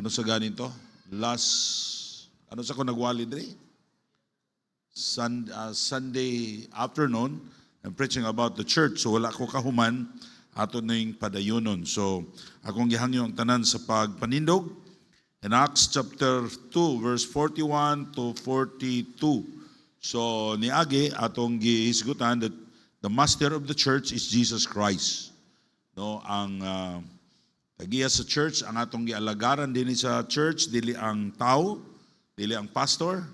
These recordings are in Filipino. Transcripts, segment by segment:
Ano sa ganito? Ano sa ko nagwali dre? Sunday afternoon, I'm preaching about the church. So wala ko kahuman ato na yung padayunon. So akong gihangyo ang tanan sa pagpanindog. In Acts chapter 2, verse 41 to 42. So niagi atong gihisgutan that the master of the church is Jesus Christ. No, ang tagiya sa church, ang atong gialagaran din sa church, dili ang tao, dili ang pastor,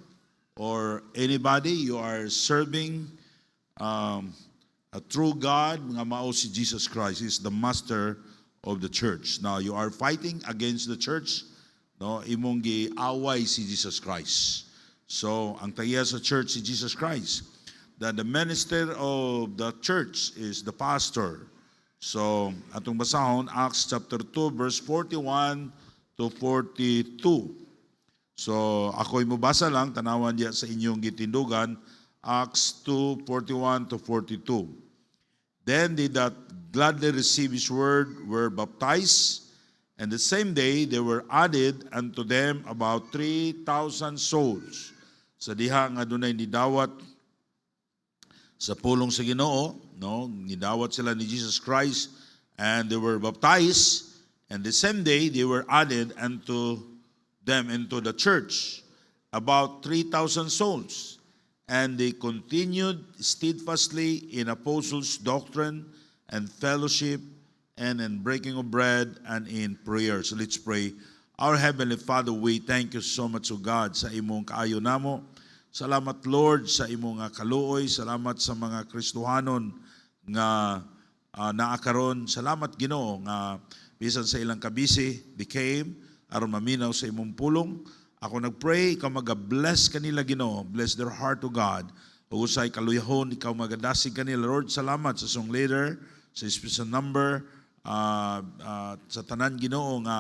or anybody. You are serving a true God, nga mao si Jesus Christ. He is the master of the church. Now, you are fighting against the church, no, imong giaway si Jesus Christ. So, ang tagiya sa church si Jesus Christ. That the minister of the church is the pastor. So, atong basahon, Acts chapter 2, verse 41 to 42. So, ako'y mubasa lang, tanawan diya sa inyong gitindugan, Acts 2, 41 to 42. Then they that gladly received his word were baptized, and the same day they were added unto them about 3,000 souls. Sa diha nga dunay nidawat sa pulong sa Ginoo, no, nidawat sila ni Jesus Christ, and they were baptized, and the same day they were added unto them into the church, about 3,000 souls. And they continued steadfastly in apostles' doctrine and fellowship, and in breaking of bread and in prayer. So let's pray. Our Heavenly Father, we thank you so much, O God, sa imong kaayo namo. Salamat, Lord, sa imong kaluoy. Salamat sa mga Kristohanon nga naakaron. Salamat, Ginoo, nga bisan sa ilang kabisi, became aron maminaw sa imong pulong. Ako nagpray, ikaw mag-bless kanila, Ginoo. Bless their heart, O God. Usay kaluyahon, ikaw magadasig kanila. Lord, salamat sa song leader, sa special number, sa tanan, Ginoo, nga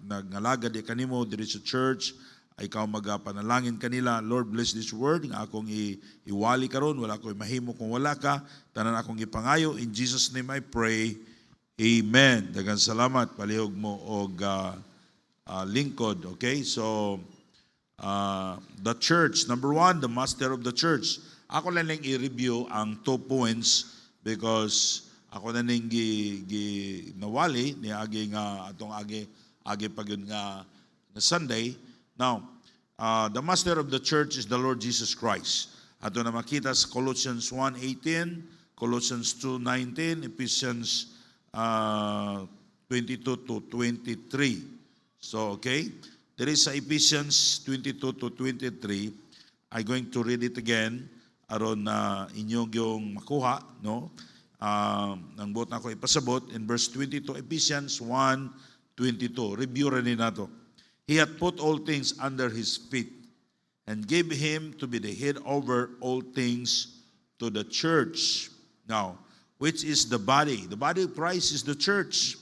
nagngalagad kanimo diri sa church. Ikaw magapanalangin kanila. Lord, bless this word nga akong iwali karon. Wala ko'y mahimo kung wala ka. Tanan akong ipangayo. In Jesus' name I pray. Amen. Daghang salamat. Palihog mo og lingkod. Okay? So, the church. Number one, the master of the church. Ako lang i-review ang 2 points because ako na ning nawali ni agi nga atong agi pag yun nga na Sunday. Now, the master of the church is the Lord Jesus Christ. Ato na makita sa Colossians 1:18, Colossians 2:19, Ephesians 22 to 23. So, okay. There is sa Ephesians 22 to 23. I'm going to read it again aron na inyong yung makuha, no? Nang buot na ako ipasabot in verse 22, Ephesians 1:22. Review rin nato. He had put all things under his feet and gave him to be the head over all things to the church. Now, which is the body? The body of Christ is the church,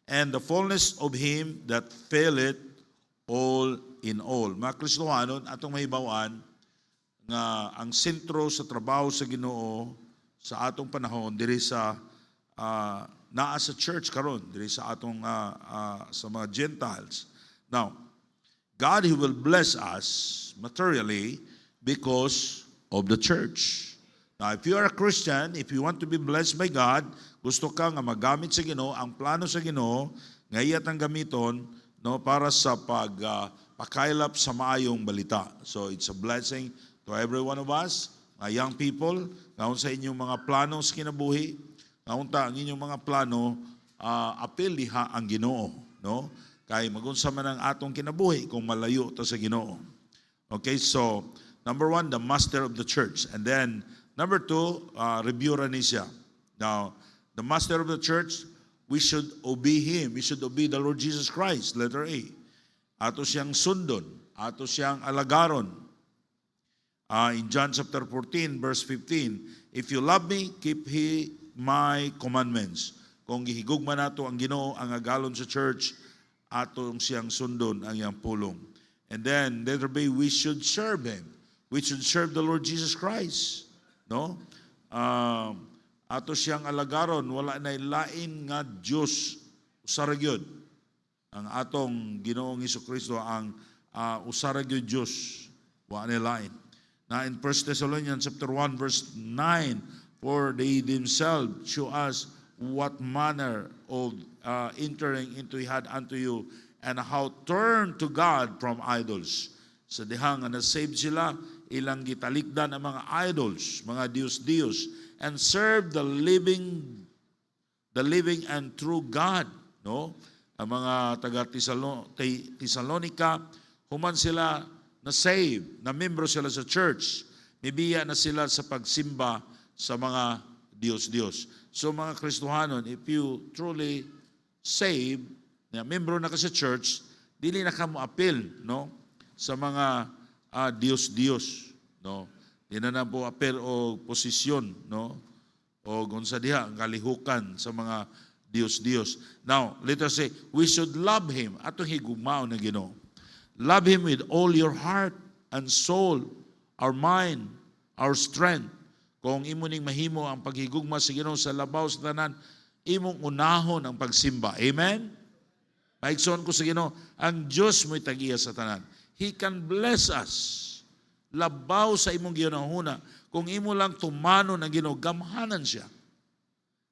and the fullness of him that filleth all in all. Mga Kristohanon, atong mahibawan nga ang sentro sa trabaho sa Ginoo sa atong panahon diri sa naa sa church karon, diri sa atong sa mga Gentiles. Now, God, He will bless us materially because of the church. Now, if you are a Christian, if you want to be blessed by God, gusto ka nga magamit sa Ginoo, ang plano sa Ginoo, nga iyat ang gamiton, no, para sa pagpakailap sa maayong balita. So, it's a blessing to every one of us, young people, ngayon sa inyong mga plano sa kinabuhi, ngayon ang inyong mga plano, apil diha ang Ginoo, no? Kay magunsa man ang atong kinabuhi kung malayo ta sa Ginoo. Okay, so number one, the master of the church. And then number two, review rin siya. Now, the master of the church, we should obey him. We should obey the Lord Jesus Christ. Letter A. Ato siyang sundon. Ato siyang alagaron. In John chapter 14, verse 15, if you love me, keep my commandments. Kung gihigugman nato ang Ginoo, ang agalon sa church, atong siyang sundon ang iyang pulong. And then, letter B, we should serve Him. We should serve the Lord Jesus Christ. No? Ato siyang alagaron, wala na lain nga Diyos sa ragyod. ang atong Ginoong Hesukristo ang usara gyud Dios wa ni lain. Na in 1 Thessalonians chapter 1 verse 9, for they themselves show us what manner of entering into He had unto you, and how turn to God from idols. Sa dihang nga na-save sila, ilang gitalikdan ang mga idols, mga Diyos-Diyos, and serve the living and true God. No? Ang mga taga Thessalonica, human sila na-save, na membro sila sa church, mibiya na sila sa pagsimba sa mga Diyos-Diyos. So mga Kristohanon, if you truly save, na membro na ka sa church, dili na ka mo appeal, no? Sa mga Diyos-Diyos, no? Di na po appeal o posisyon, no? O unsa diha ang kalihukan sa mga Diyos-Diyos. Now, let us say, we should love Him. Atong higugmao na Ginoo. Love Him with all your heart and soul, our mind, our strength. Kung imo ning mahimo ang paghigugma sa Ginoo sa labaw sa tanan, imong unahon ang pagsimba. Amen? Maigsoon ko sa Ginoo, ang Diyos mo'y tagiya sa tanan. He can bless us. Labaw sa imong ginahuna. Kung imo lang tumano ng Ginoo, gamhanan siya.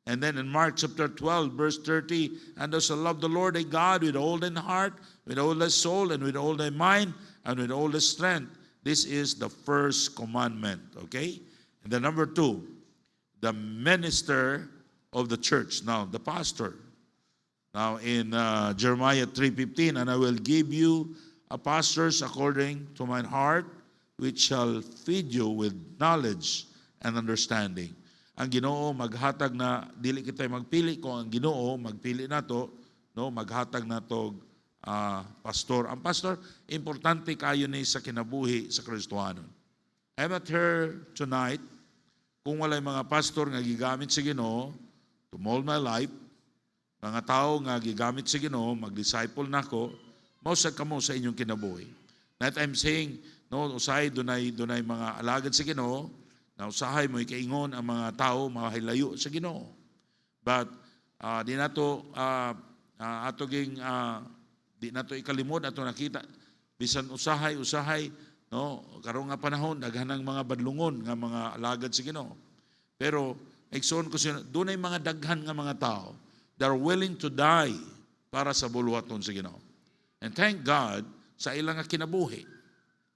And then in Mark chapter 12, verse 30, and thou shalt love the Lord thy God with all thine heart, with all thy soul, and with all thy mind, and with all thy strength. This is the first commandment. Okay? And then number 2, the minister of the church. Now, the pastor. Now, in Jeremiah 3:15, and I will give you pastors according to mine heart, which shall feed you with knowledge and understanding. Ang Ginoo maghatag na dili kita magpili, kung ang Ginoo magpili nato, no, maghatag nato pastor. Ang pastor importante kayo ni sa kinabuhi sa Kristohanon. I'm not here tonight kung walay mga pastor nga gigamit sa Ginoo to mold my life, mga tao nga gigamit sa Ginoo mag-disciple nako, mausag kamo sa inyong kinabuhi. That I'm saying, no, usahay dunay mga alagad sa Ginoo, na usahay mo ikaingon ang mga tao mahilayo sa Ginoo. But di nato di nato ikalimod ato nakita bisan usahay, no, karon nga panahon daghanang mga badlungon nga mga alagad sa Ginoo. Pero igsoon ko siya, dunay mga daghan nga mga tao that are willing to die para sa buluhaton sa Ginoo. And thank God sa ilang nga kinabuhi.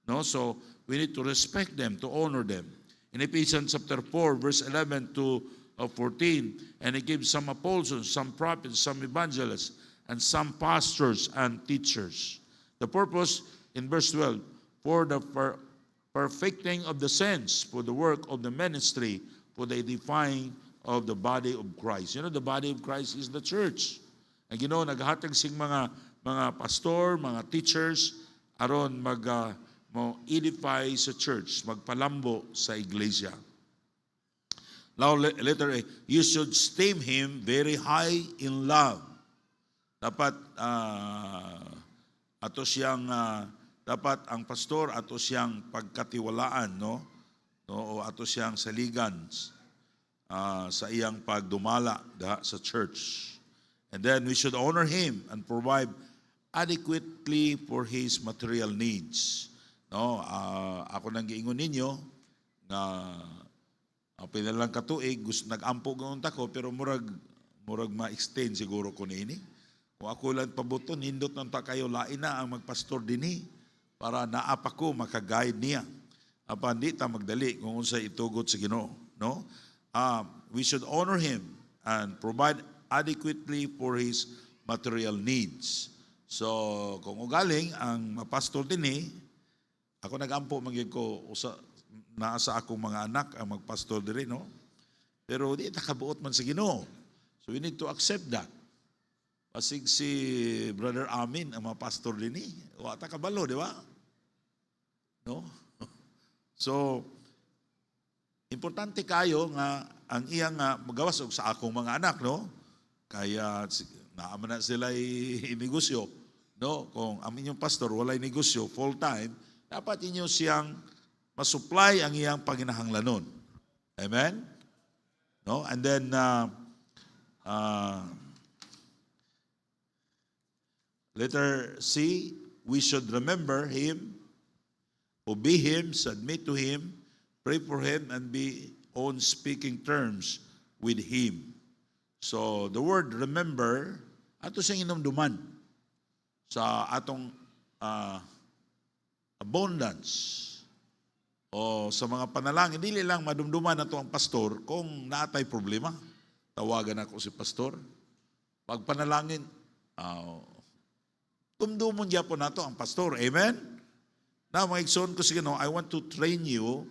No, so we need to respect them, to honor them. In Ephesians chapter 4, verse 11 to 14, and He gives some apostles, some prophets, some evangelists, and some pastors and teachers. The purpose in verse 12, for the perfecting of the saints, for the work of the ministry, for the edifying of the body of Christ. You know, the body of Christ is the church. Ang Ginoo naghatag sing mga pastor, mga teachers, aron mo edify sa church, magpalambo sa iglesia. Now, letter A, you should esteem him very high in love. Dapat dapat ang pastor ato siyang pagkatiwalaan, no? O ato siyang saligan sa iyang pagdumala sa church. And then we should honor him and provide adequately for his material needs. No, ako nang giingon ninyo na pinalang katuig gusto nag-ampo gawon ta ko, pero murag ma-extend siguro ko niini. Kung ako lang pabuton nindot nang ta kayo lain na ang magpastor dinhi para naapa ko maka-guide niya. Apan di ta magdali kung unsa itugot sa Ginoo, no? We should honor him and provide adequately for his material needs. So, kung ugaling ang mapastor dinhi, ako nag-ampo magyud ko naa sa akong mga anak ang magpastor diri, no? Pero di ta kabuot man sa Ginoo. So we need to accept that. Pasig si Brother Amin ang mapastor dinhi, wa ta kabalo, di ba? No? So importante kayo nga ang iyang magawas og sa akong mga anak, no? Kaya naaman na sila negosyo, no? Kung ang inyong pastor walay negosyo full time, dapat inyo siyang masupply ang iyang panginahanglanon. Amen? No? And then Letter C, we should remember him, obey him, submit to him, pray for him, and be on speaking terms with him. So, the word remember, ato siyang inumduman sa atong abundance o sa mga panalangin. Dili lang madumduman na to ang pastor kung naatay problema. Tawagan ako si pastor. Pag panalangin, tumdumon niya po nato ang pastor. Amen? Now, mga igsoon ko sige, I want to train you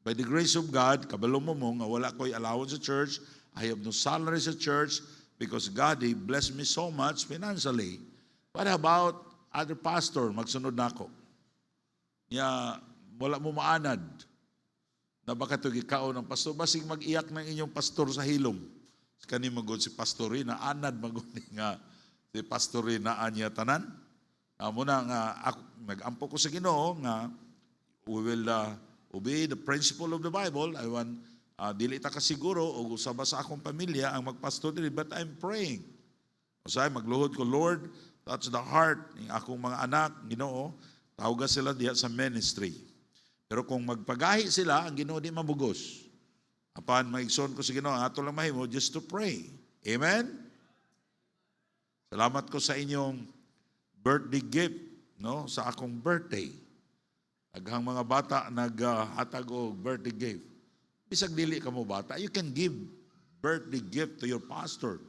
by the grace of God. Kabalo mo nga wala ko'y allowance sa church. I have no salary sa church because God, He blessed me so much financially. What about other pastor? Magsunod na ako. Wala mo maanad na baka ito gikao ng pastor. Basig mag-iyak ng inyong pastor sa hilom. Kani magod si pastori na anad magod nga si pastori na anya tanan. Muna nga ako nag-ampo ko sa Ginoo nga we will obey the principle of the Bible. I want dili ta kasiguro o usaba sa akong pamilya ang magpastor dili, but I'm praying. Usay magluhod ko, Lord, touch the heart ng akong mga anak, Ginoo, tawagan sila diha sa ministry. Pero kung magpagahi sila, ang Ginoo di mabugos. Apan maigsoon ko sa Ginoo, ato lang mahimo just to pray. Amen? Salamat ko sa inyong birthday gift, no? Sa akong birthday. Aghang mga bata naghatag og birthday gift. Bisag dili ka mo bata, you can give birthday gift to your pastor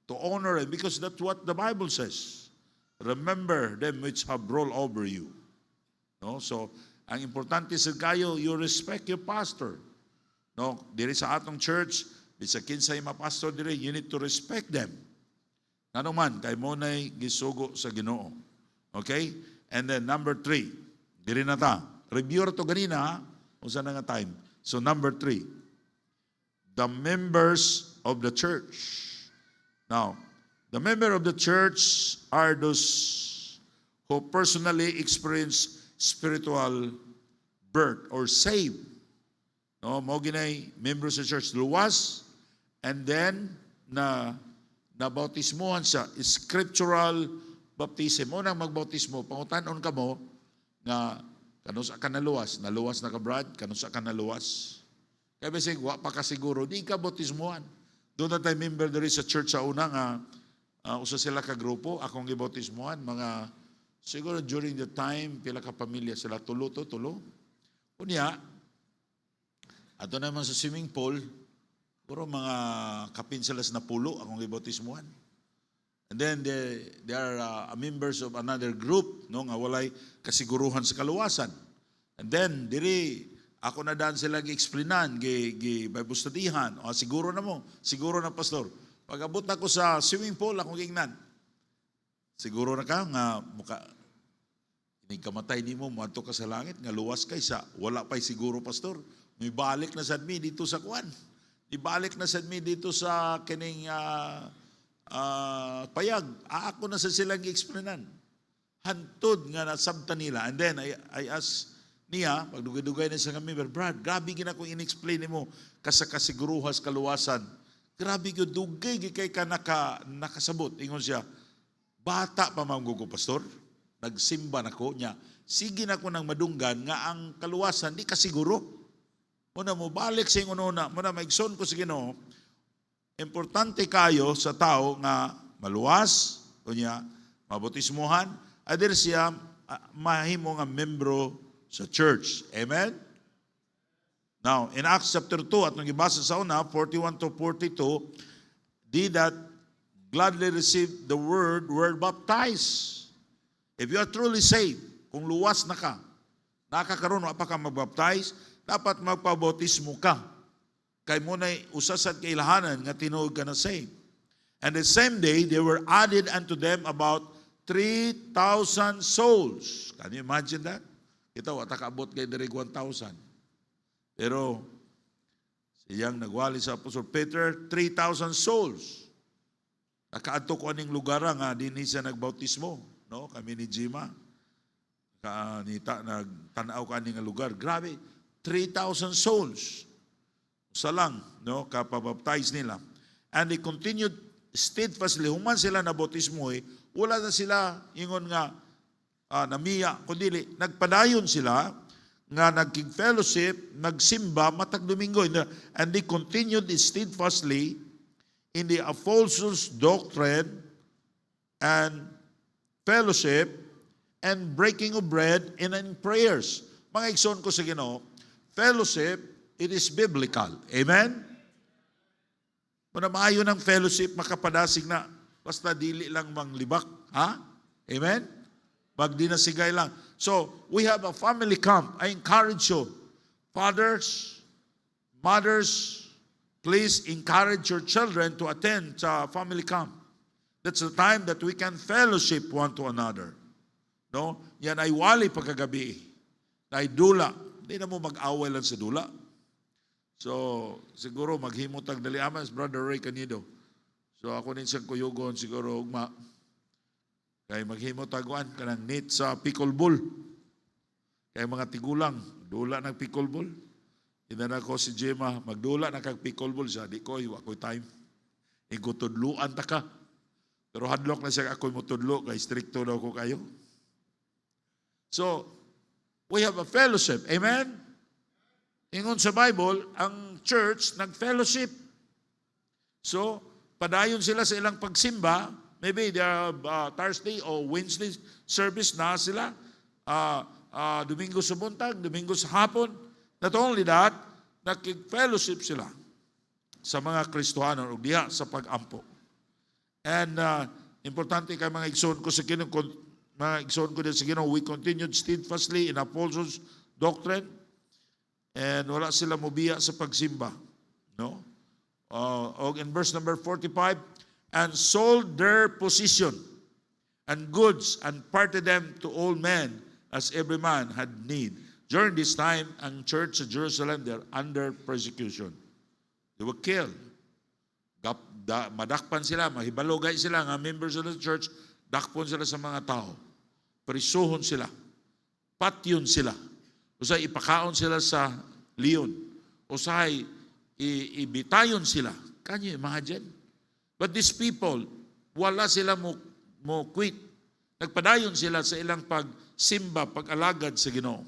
to honor him because that's what the Bible says. Remember them which have rolled over you. No? So, ang importante sa kayo, you respect your pastor. No, diri sa atong church, bisag kinsay mapastor diri, you need to respect them. Ano man, kay mo na'y gisugo sa Ginoo. Okay? And then number 3, diri na ta. Review to ganina, usa na nga time. So number 3, the members of the church. Now, the member of the church are those who personally experience spiritual birth or saved. No, mo ginay members sa church luwas, and then nabautismohan siya, scriptural baptism. Mo nang magbautismo, pangutanon ka mo nga kanus ka naluwas na ka Brad, kanus ka naluwas. Kaya bisig wa pa ka siguro, di ka bautismohan. Doon na tayo member diri sa church sa una nga usa sila ka grupo, akong gibautismohan, mga siguro during the time pila ka pamilya sila tulo. Unya ato naman sa swimming pool, puro mga kapinsalas na pulo akong gibautismohan. And then they are members of another group, no, nga walay kasiguruhan sa kaluwasan. And then diri ako na daan sila gi-explainan, Bible studyhan. O siguro na pastor. Pag abot ako sa swimming pool, akong gingnan. Siguro na ka nga muka kamatay nimo moadto ka sa langit nga luwas kay sa wala pay siguro pastor. May balik na sad mi dito sa kuan. Ibalik na sad mi dito sa kining payag. Ako na sa silang gi-explainan. Hantod nga nasabtan nila. And then I ask niya, pagdugay-dugay na sa kami, Brad, grabe gina kung in-explain mo kasiguruhas kaluwasan. Grabe ko, dugay kay ka nakasabot. Ingon siya, bata pa manggugo pastor. Nagsimba na ko niya. Sige na ko nang madunggan nga ang kaluwasan di kasiguro. Muna mo balik sa ingon una, muna maigsoon ko sa Ginoo. Importante kayo sa tao nga maluwas, kunya mabautismuhan, adir siya mahimo nga membro sa church. Amen? Now, in Acts chapter 2, at nung ibasa sa una, 41 to 42, they that gladly received the word were baptized. If you are truly saved, kung luwas na ka, nakakaroon, pa ka magbaptize, dapat magpabautismo ka. Kay mo na'y usasad kailahanan nga tinuod ka na saved. And the same day, they were added unto them about 3,000 souls. Can you imagine that? Kita, wata kaabot kay direk 1,000. Pero, siyang nagwali sa Apostle Peter, 3,000 souls. Nakaadto ko aning lugar nga, din siya nagbautismo. No? Kami ni Jima. Nagtanaw ka aning lugar. Grabe, 3,000 souls. Sa lang, no? Kapabaptize nila. And they continued steadfastly. Human sila na bautismo, wala na sila ingon nga namiya, kundi nagpadayon sila nga nagking-fellowship, nagsimba matag Domingo, and they continued steadfastly in the apostles' doctrine and fellowship and breaking of bread and in prayers. Mga igsoon ko sa Ginoo, fellowship, it is biblical. Amen? Muna maayo ng fellowship, makapadasig na, basta dili lang manglibak. Ha? Amen? Magdinasigay lang. So, we have a family camp. I encourage you, fathers, mothers, please encourage your children to attend sa family camp. That's the time that we can fellowship one to another. No? Yan ay wali pagkagabi. Na ay dula. Hindi na mo mag-away lang sa dula. So, siguro maghimutag dali amas, Brother Ray Canido. So, ako din siyang kuyugon, siguro ugma. Kaya maghimutaguan ka ng need sa pickleball. Kaya mga tigulang, dula ng pickleball. Inana ko si Gemma, magdula na kag pickleball siya. Di ko, ako'y time. Igutudluan ta ka. Pero hadlok na siya, ako'y mutudlo, kay stricto daw ko kayo. So, we have a fellowship. Amen? Ingon sa Bible, ang church nag-fellowship. So, padayon sila sa ilang pagsimba. Maybe Thursday or Wednesday service na sila. Domingo sa buntag, Domingo sa hapon. Not only that, nag-fellowship sila sa mga Kristohanon o diha sa pag-ampo. And importante kay mga igsoon ko sa Ginoo, we continued steadfastly in apostles' doctrine. And wala sila mubiya sa pagsimba. No? In verse number 45, and sold their possession and goods and parted them to all men as every man had need. During this time, ang church sa Jerusalem, they're under persecution. They were killed. Madakpan sila, mahibalogay sila, nga members of the church, dakpon sila sa mga tao. Prisuhon sila. Patyon sila. Usay ipakaon sila sa leon. Usay ibitayon sila. Can you imagine? But these people, wala sila mo quit. Nagpadayon sila sa ilang pagsimba, pag-alagad sa Ginoo.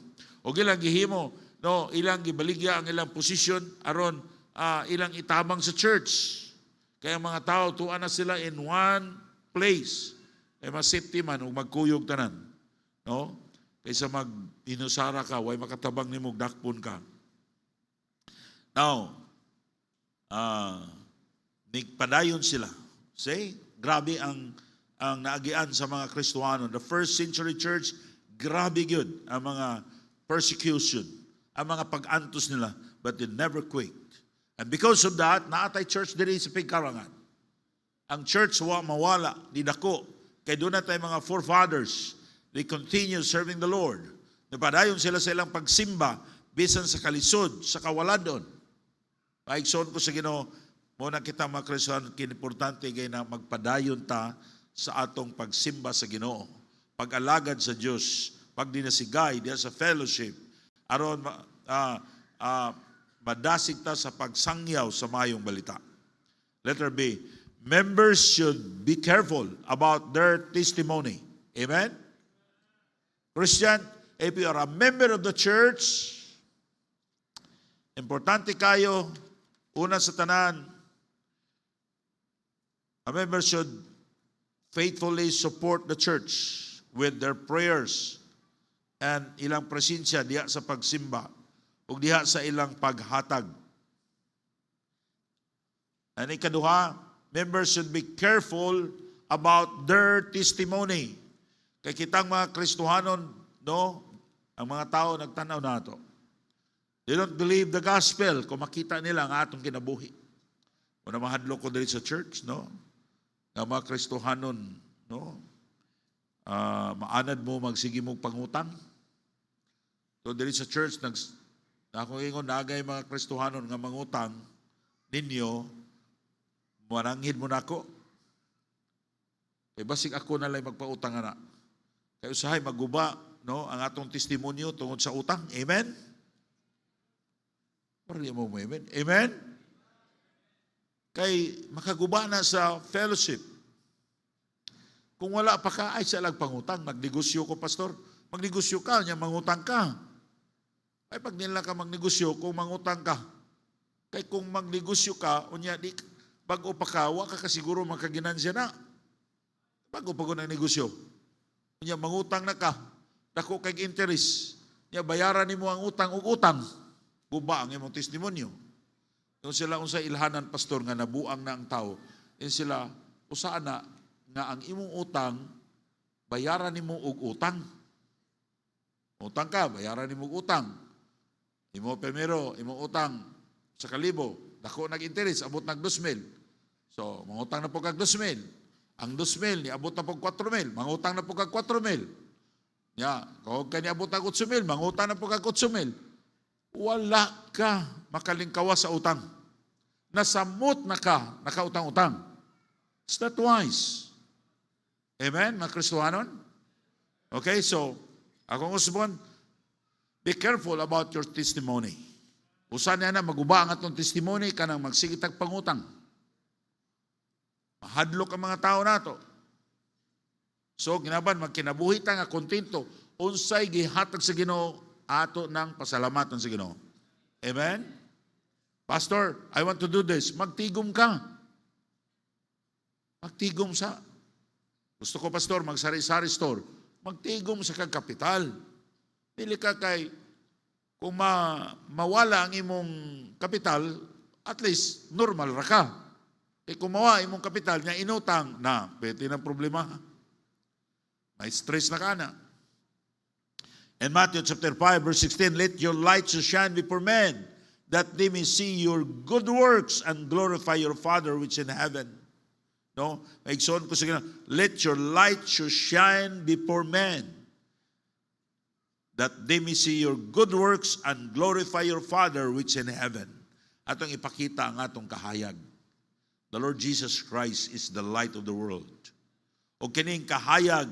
O ilang gihimo, no, ilang gibaligya ang ilang posisyon aron ilang itabang sa church. Kaya mga tao tuwa na sila in one place. Kaya masipti man o magkuyog tanan. No? Kaysa mag-inusara ka, way makatabang ni mong dakpon ka. Now, nagpadayon sila. Say, grabe ang naagian sa mga Kristohano. The first century church, grabe yun ang mga persecution, ang mga pag-antos nila, but they never quit. And because of that, naatay church diri sa Pigkarangan. Ang church mawala, di dako. Kaya doon na tayo mga forefathers, they continue serving the Lord. Napadayon sila sa ilang pagsimba, bisan sa kalisod, sa kawaladon. Paigsoon ko sa Ginoo, muna kita mga Kristiyan, kinimportante kayo na magpadayon ta sa atong pagsimba sa Ginoo. Pag-alagad sa Diyos, pagdinasigay diya sa fellowship, aron madasig ta sa pagsangyaw sa mayong balita. Letter B, members should be careful about their testimony. Amen? Christian, if you are a member of the church, importante kayo, una sa tanan, a member should faithfully support the church with their prayers and ilang presensya diha sa pagsimba ug diha sa ilang paghatag. And ikaduha, members should be careful about their testimony. Kay kitang mga Kristohanon, no, ang mga tao nagtanaw nato. They don't believe the gospel kung makita nila ang atong kinabuhi. Kung na mahadlok ko dito sa church, no, ng mga Kristohanon, no, maanad mo magsige mo pangutang. So dito sa church, ako ingon nagay mga Kristohanon nga mangutang ninyo, mananghin mo na ako. Kaya basig ako na lang magpautang na. Kaya usahay maguba, no, ang atong testimonyo tungod sa utang. Amen? Parang mo amen? Amen? Kay makaguba na sa fellowship. Kung wala pa ka, ay siya lang pangutang. Magnegosyo ko, pastor. Magnegosyo ka, niya mangutang ka. Ay pag nila ka magnegosyo, kung mangutang ka. Kay kung magnegosyo ka, unya di bago pa ka, wa ka kasiguro makaginansya na. Bago pa ko ng negosyo. Unya mangutang na ka, dako kay interest. Niya bayaran nimo ang utang ug utang. Guba ang imong testimonyo. Kung sila unsa ilhanan pastor nga nabuang na ang tao, sila usa na nga ang imong utang bayaran nimo og utang. Utang ka, bayaran nimo og utang. Imo primero, imong utang sa 1,000, dako nag-interest abot nag 2,000. So, mangutang na po kag 2,000. Ang 2,000 ni abot na po 4,000, mangutang na po kag 4,000. Ya, kung kani abot na 8,000, mangutang na po kag 8,000. Wala ka makalingkawas sa utang. Nasamot na ka, nakautang-utang. It's not wise. Amen, mga Kristohanon? Okay, so, akong usbon, be careful about your testimony. Usa niya na, maguba ang atong testimony, kanang magsigitag pangutang. Mahadlok ang mga tao nato. So, ginaban, magkinabuhi ta nga kontento, unsay gihatag sa Ginoo ato ng pasalamatan sa Ginoo. Amen? Pastor, I want to do this. Magtigom ka. Magtigom sa. Gusto ko, pastor, magsari-sari store. Magtigom sa kag kapital. Dili ka kay, kung mawala ang imong kapital, at least normal ra ka. Kaya kung mawala imong kapital, niya inutang, na, pwede ng problema. May stress na ka na. In Matthew chapter 5, verse 16, let your light so shine before men, that they may see your good works and glorify your Father which in heaven. No? Maigsoon ko sa let your light so shine before men, that they may see your good works and glorify your Father which in heaven. Atong ipakita ang atong kahayag. The Lord Jesus Christ is the light of the world. O kining kahayag,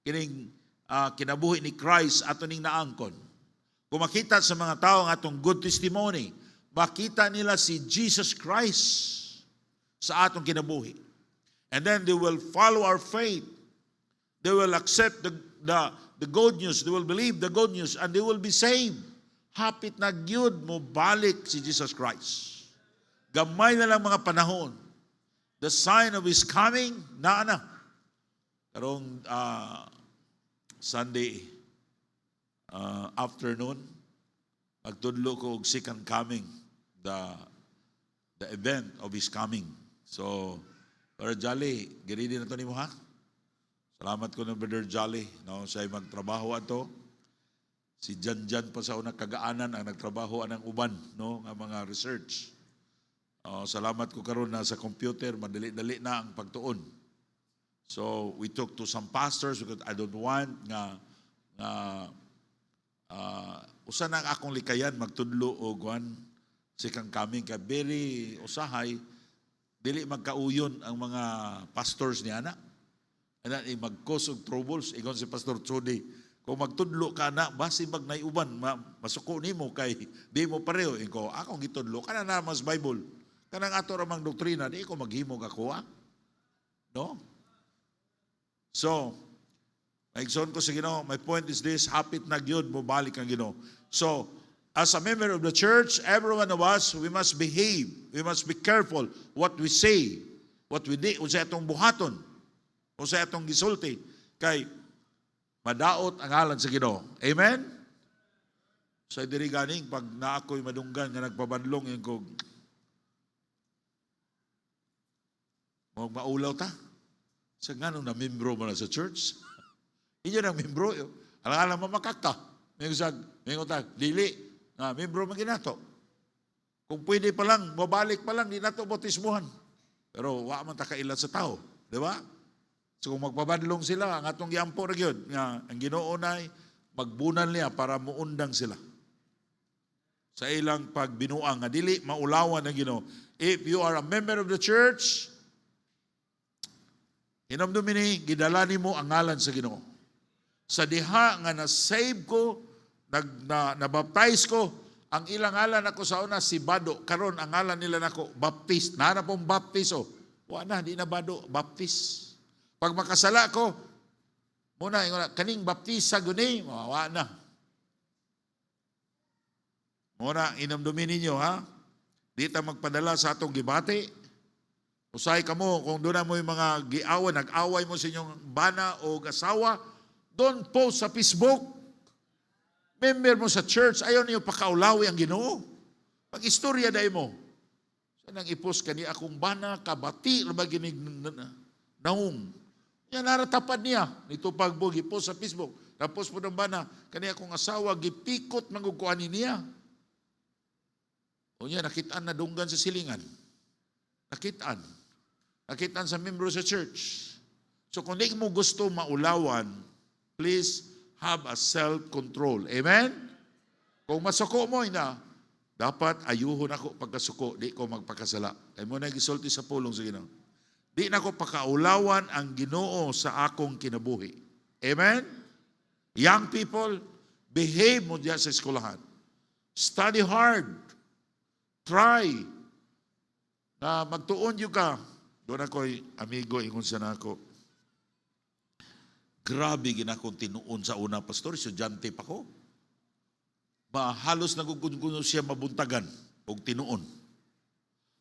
kining kinabuhi ni Christ ato ning naangkon. Kung makita sa mga tao ang atong good testimony, makita nila si Jesus Christ sa atong kinabuhi. And then they will follow our faith. They will accept the good news. They will believe the good news and they will be saved. Hapit na gyud mo balik si Jesus Christ. Gamay na lang mga panahon. The sign of His coming, na. Karong Sunday afternoon, magtudlo ko og second coming, the event of His coming. So, Brother Jolly, giridi na to nimo ha? Salamat ko ng Brother Jolly, no, siya'y magtrabaho ato. Si Jan pa sa unang kagaanan ang nagtrabaho ng uban, no, ng mga research. Salamat ko karon na sa computer, madali-dali na ang pagtuon. So, we talked to some pastors because I don't want nga usa na akong likayan magtudlo og second coming kay very usahay dili magkauyon ang mga pastors ni ana. Ana mag-cause og troubles igon si Pastor Chody. Kung magtudlo ka na basi mag naiuban masuko nimo kay di mo pareho inko akong gitudlo kana na mas Bible. Kanang ato ramang doktrina di ko maghimog ako no? So, naigsoon ko sa Ginoo, my point is this, hapit na gyud mo balik ang Ginoo. So, as a member of the church, every one of us, we must behave. We must be careful what we say, what we do, usa atong buhaton, usa atong gisulti, kay madaot ang ngalan sa Ginoo. Amen? So, diri ganing, pag naako'y madunggan nga nagpabadlong yung kog, maulaw ta. Sa nga nung na-membro mo na sa church, inyo nang membro, alam mo makakta. May ngutag, dili, na membro maginato. Kung pwede pa lang, mabalik pa lang, di nato bautismuhan. Pero wa man ta kaila sa tao, di ba? So kung magpabadlong sila, ang atong giampo ra gyud nga ang Ginoo nay magbunan niya para muundang sila. Sa ilang pagbinuang nga dili maulawan ang Ginoo. If you are a member of the church, hinamdumi ni, gidala nimo ang ngalan sa Ginoo. Sa diha nga na-save ko, na-baptize ko, ang ilang ngalan ako sa una, si Bado. Karon ang ngalan nila nako, Baptist. Nara pong baptizo. Wala na, di na Bado, Baptist. Pag makasala ko, muna, kaning baptisa guni, mawawa na. Muna, inamdumin ninyo, ha? Di ta magpadala sa atong gibati. Usay ka mo, kung doon na mo yung mga giawan, nag-away mo sa inyong bana o asawa, don't post sa Facebook. Member mo sa church, ayaw niyo pakaulawi ang Ginoo. Pag-istorya dahil mo. So, nang i-post ka niya, akong bana, kabati, labaginig naong. Yan, naratapad niya. Nito pagbugi po sa Facebook. Tapos po ng bana, kaniya akong asawa, gipikot magugkuhanin niya. O niya, nakitaan na dunggan sa silingan. Nakitaan. Nakitaan sa membro sa church. So kung di mo gusto maulawan, please have a self-control. Amen? Kung masuko mo, dapat ayuhon ako pagkasuko, di ko magpakasala. Kaya mo na gisulti sa pulong sa Ginoo. Di na ko pakaulawan ang Ginoo sa akong kinabuhi. Amen? Young people, behave mo diyan sa eskwelahan. Study hard. Try na magtuon yung ka. Doon ako'y amigo, ingon siya na ako. Grabe ginakong tinuon sa una, pastor. Estudyante pa ko. Halos naguguno siya mabuntagan o tinuon.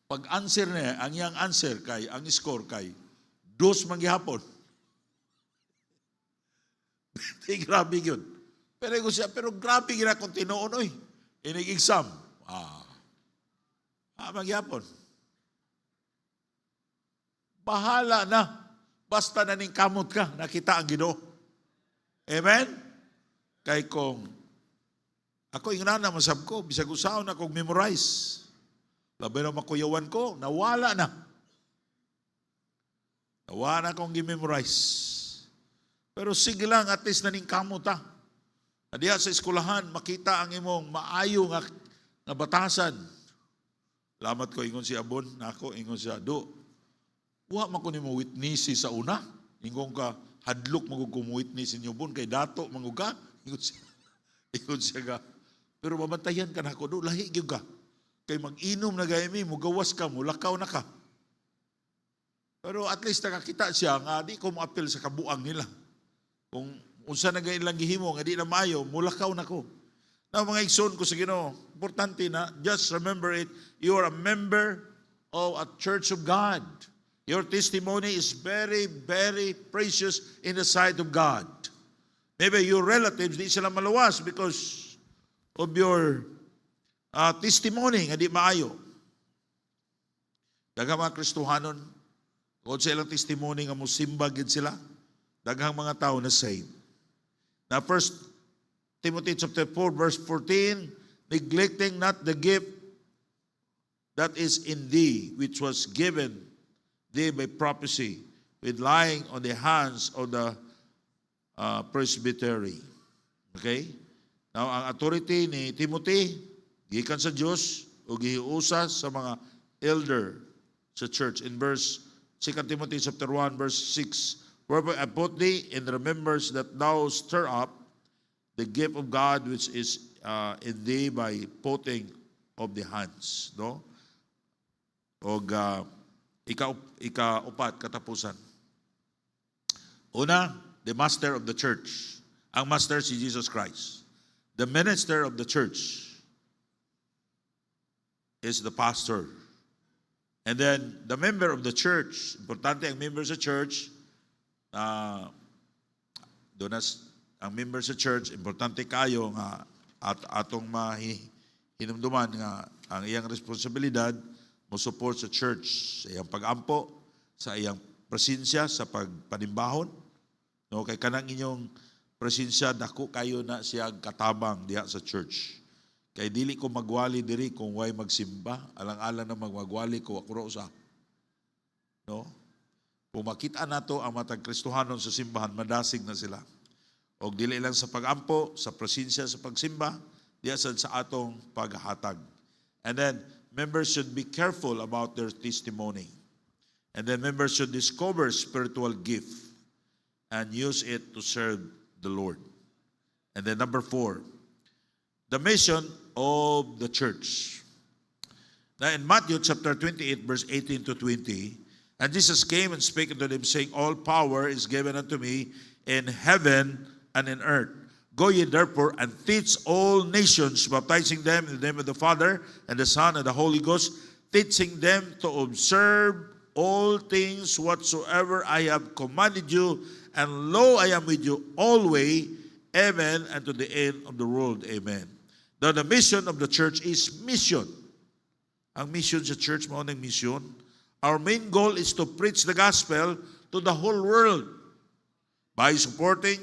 Pag answer niya, ang iyang answer kay, ang score kay, 2 manggihapon. Grabe yun. Pero grabe ginakong tinuon, oy. Inig-exam. Magyapon. Bahala na. Basta naning kamot ka, nakita ang Ginoo. Amen? Kay kung ako yung nana masab ko, bisag usaw na kong memorize. Labi na makuyawan ko, nawala na. Nawala na kong gi-memorize. Pero sige lang, at least naning kamot ha. Adiya sa eskwelahan, makita ang imong maayo nga batasan. Lamat ko, ingon si Abon, nako, ingon siya, Wa man ko nimo witness sa una. Ingon ka, hadlok magugum-witness inyo bon, kay dato manguga. Ingon siya ka. Pero mabantayan ka na ako, lahi gyud ka. Kay mag-inom na gayami, mugawas ka, mulakaw na ka. Pero at least nakakita siya nga, di ko ma-appeal sa kabuang nila. Kung unsa na ilang gihimo, nga di na maayo, mulakaw na ko. Now, mga igsoon ko sa Ginoo, importante na, just remember it, you are a member of a church of God. Your testimony is very, very precious in the sight of God. Maybe your relatives, di sila malawas because of your testimony, nga di maayo. Daghang mga Kristohanon, kung sa ilang testimony nga musimba gid sila, daghang mga tao na saved. Na 1 Timothy chapter 4, verse 14, neglecting not the gift that is in thee, which was given thee by prophecy, with lying on the hands of the presbytery. Okay? Now, ang authority ni Timothy, gikan sa Diyos, o gihiusa sa mga elder sa church. In verse 2 Timothy chapter 1, verse 6, whereby I put thee in remembrance that thou stir up the gift of God which is in thee by putting of the hands. No? O ika-upat, katapusan. Una, the master of the church. Ang master si Jesus Christ. The minister of the church is the pastor. And then, the member of the church, importante ang member sa church, ang member sa church, importante kayo nga at atong hinumduman nga ang iyang responsibilidad mo support sa church sa iyang pag-ampo, sa iyang presensya sa pagpanimbahon. No, kay kanang inyong presensya dako kayo na siya katabang diha sa church. Kay dili ko magwali diri kung way magsimba, alang-alang na magwali ko akro sa. No? Kung makita nato ang matag Kristohanon sa simbahan, madasig na sila. O dili lang sa pag-ampo, sa presensya sa pagsimba, diya sa atong paghatag. And then, members should be careful about their testimony. And then members should discover spiritual gift and use it to serve the Lord. And then number 4, the mission of the church. Now in Matthew chapter 28, verse 18 to 20, And Jesus came and spake unto them, saying, All power is given unto me in heaven and in earth. Go ye therefore and teach all nations, baptizing them in the name of the Father and the Son and the Holy Ghost, teaching them to observe all things whatsoever I have commanded you, and lo, I am with you always, even unto the end of the world. Amen. Now, the mission of the church is mission. Ang mission sa church, maunang mission. Our main goal is to preach the gospel to the whole world by supporting,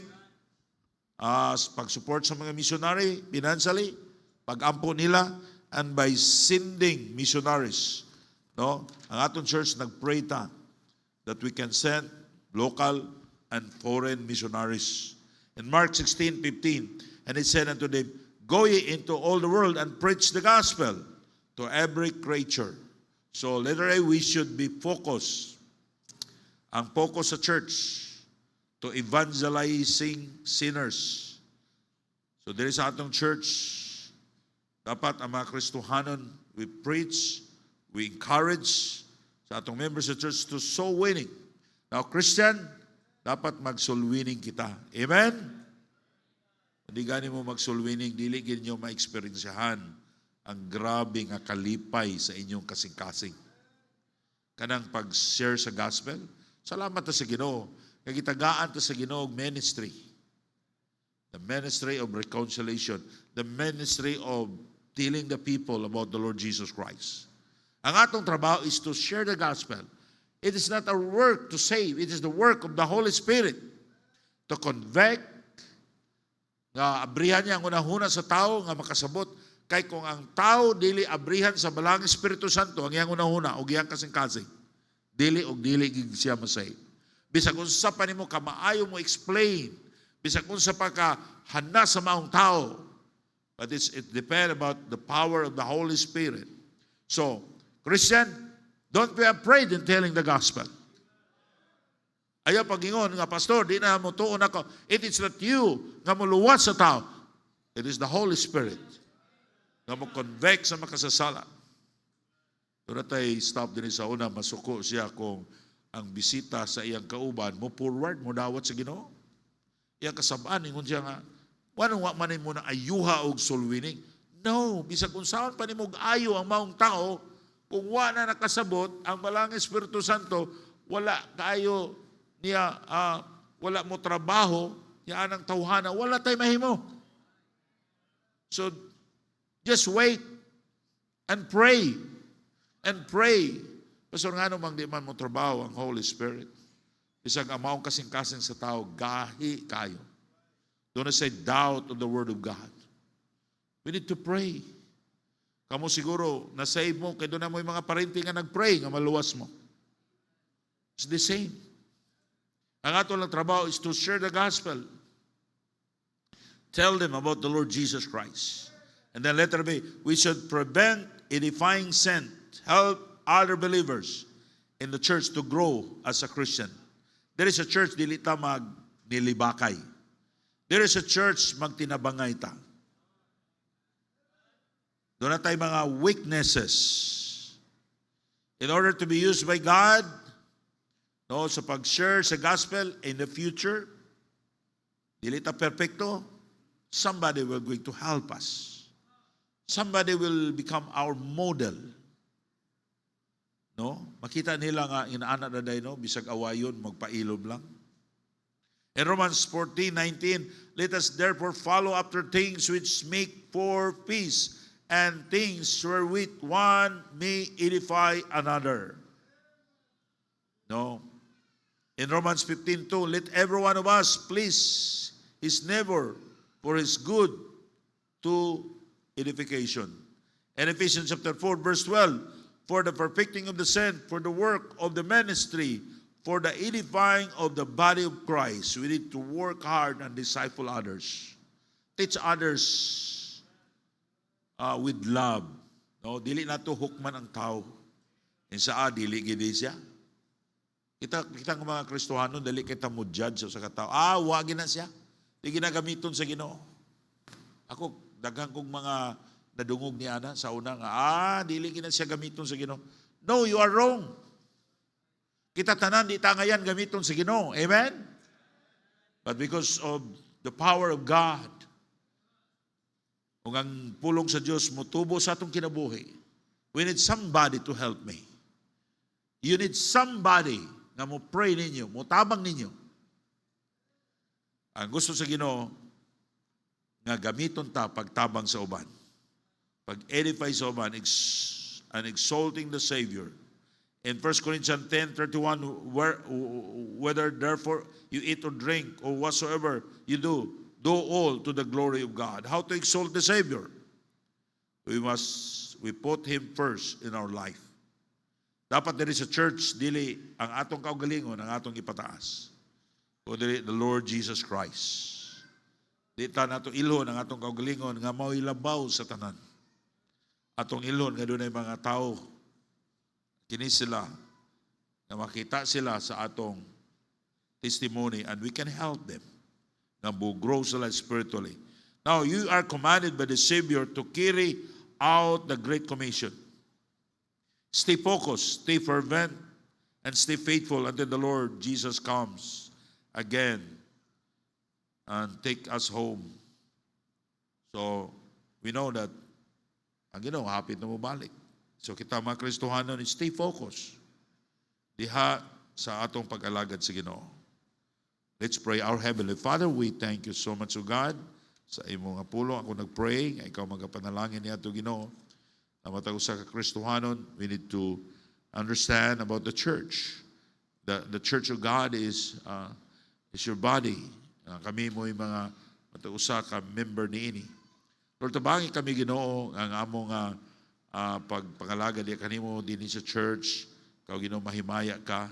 pag-support sa mga missionary financially, pag-ampo nila, and by sending missionaries. No? Ang atong church nag-pray ta that we can send local and foreign missionaries. In Mark 16:15, and it said unto them, Go ye into all the world and preach the gospel to every creature. So literally, we should be focused. Ang focus sa church to evangelizing sinners. So there is atong church, dapat ang mga Kristohanon, we preach, we encourage sa atong members sa church to soul winning. Now, Christian, dapat mag-soul winning kita. Amen? Hindi gani mo mag-soul winning, dili gani nyo ma-experiensyahan ang grabe nga kalipay sa inyong kasing-kasing. Kanang pag-share sa gospel, salamat ta sa Ginoo. Kagitagaan ta sa Ginoo ministry. The ministry of reconciliation. The ministry of telling the people about the Lord Jesus Christ. Ang atong trabaho is to share the gospel. It is not our work to save. It is the work of the Holy Spirit to convict, nga abrihan niya ang unahuna sa tao nga makasabot. Kay kung ang tao dili abrihan sa balang Espiritu Santo, ang iyang unahuna o iyang kasing-kasing, dili o dili siya masave. Bisag kung sa pa nimo ka maayo mo explain, bisag kung sa pa ka handa sa maong tao, but it depends about the power of the Holy Spirit. So, Christian, don't be afraid in telling the gospel. Ayaw pagingon nga, Pastor, di na mo tuon ako. It is not you nga muluwat sa tao. It is the Holy Spirit nga mo convict sa makasasala. Doon tayo stop din sa una, masuko siya kung ang bisita sa iyang kauban mo forward, mo dawat sa Ginoo. Iyang kasabaan, ingon siya nga, wanong manin mo na ayuha og soul winning? No, bisag kung saan pa ni mo ayo ang maong tao, kung wala na nakasabot, ang balang Espiritu Santo, wala kayo niya, wala mo trabaho, niya anang tawhana, wala tayo mahimo. So, just wait and pray. And pray. Pastor, nga namang di man mo trabaho ang Holy Spirit. Isang amaong kasing-kasing sa tao, gahi kayo. Don't say doubt of the Word of God. We need to pray. Kamu siguro, na-save mo, kaya doon na mo yung mga parente nga nag-pray, nga maluwas mo. It's the same. Ang ato lang trabaho is to share the gospel. Tell them about the Lord Jesus Christ. And then letter B, we should prevent edifying sin. Help other believers in the church to grow as a Christian. There is a church, dili ta magnilibakay. There is a church, magtinabangay ta. Doon na tayo mga weaknesses. In order to be used by God, no, sa pag-share sa gospel in the future, dili ta perfecto, somebody will going to help us. Somebody will become our model. No? Makita nila nga inaana na dahi, no? Bisag awayon, magpailob lang. In Romans 14:19, let us therefore follow after things which make for peace, and things wherewith one may edify another. No? In Romans 15:2, let every one of us please his neighbor for his good to edification. And Ephesians chapter 4, verse 12, for the perfecting of the saint, for the work of the ministry, for the edifying of the body of Christ. We need to work hard and disciple others. Teach others with love. No, dili na to hukman ang tao. Insa dili gid siya. Kita ng mga Kristohano, dali kita mo judge sa katao. Wagi na siya. Di ginagamiton sa Ginoo. Ako, daghang kong mga nadungog ni Ana sa una nga, dili gina siya gamiton sa Ginoo. No, you are wrong. Kita tanan di tangayan gamiton sa Ginoo. Amen? But because of the power of God, kung ang pulong sa Diyos mutubo sa atong kinabuhi, we need somebody to help me. You need somebody na mo pray ninyo, mo tabang ninyo. Ang gusto sa Ginoo nga gamiton ta pagtabang sa uban. Pag-edify sa uban and exalting the Savior. In 1 Corinthians 10:31, whether therefore you eat or drink or whatsoever you do all to the glory of God. How to exalt the Savior? We put Him first in our life. Dapat diri sa church, dili ang atong kaugalingon, ang atong ipataas. O dili the Lord Jesus Christ. Di ta nato ilhon ang atong kaugalingon nga mao'y labaw sa tanan. Atong ilhon nga dunay mga tao kini sila na makita sila sa atong testimony and we can help them na grow sila spiritually. Now, you are commanded by the Savior to carry out the Great Commission. Stay focused, stay fervent, and stay faithful until the Lord Jesus comes again and take us home. So, we know that ang Ginoo hapit na mabalik. So kita mga Kristohanon, stay focused. Diha sa atong pag-alagad sa Ginoo. Let's pray. Our Heavenly Father, we thank you so much, O God, sa imong pulong. Ako nag-pray, nga ikaw magapanalangin niya ito, Ginoo. Na matag sa Kristohanon, we need to understand about the church. The church of God is your body. Kami mo yung mga matag-usa ka member ni ini. Lord, tabangi kami, Ginoo, ang among pagpangalaga diya kanimo din sa church, kau Ginoo mahimaya ka,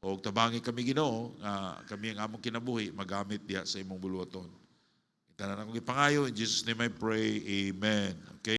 o tabangi kami Ginoo, kami ang among kinabuhi, magamit diya sa imong buluhaton. Ita na akong ipangayo, in Jesus' name I pray, Amen. Okay?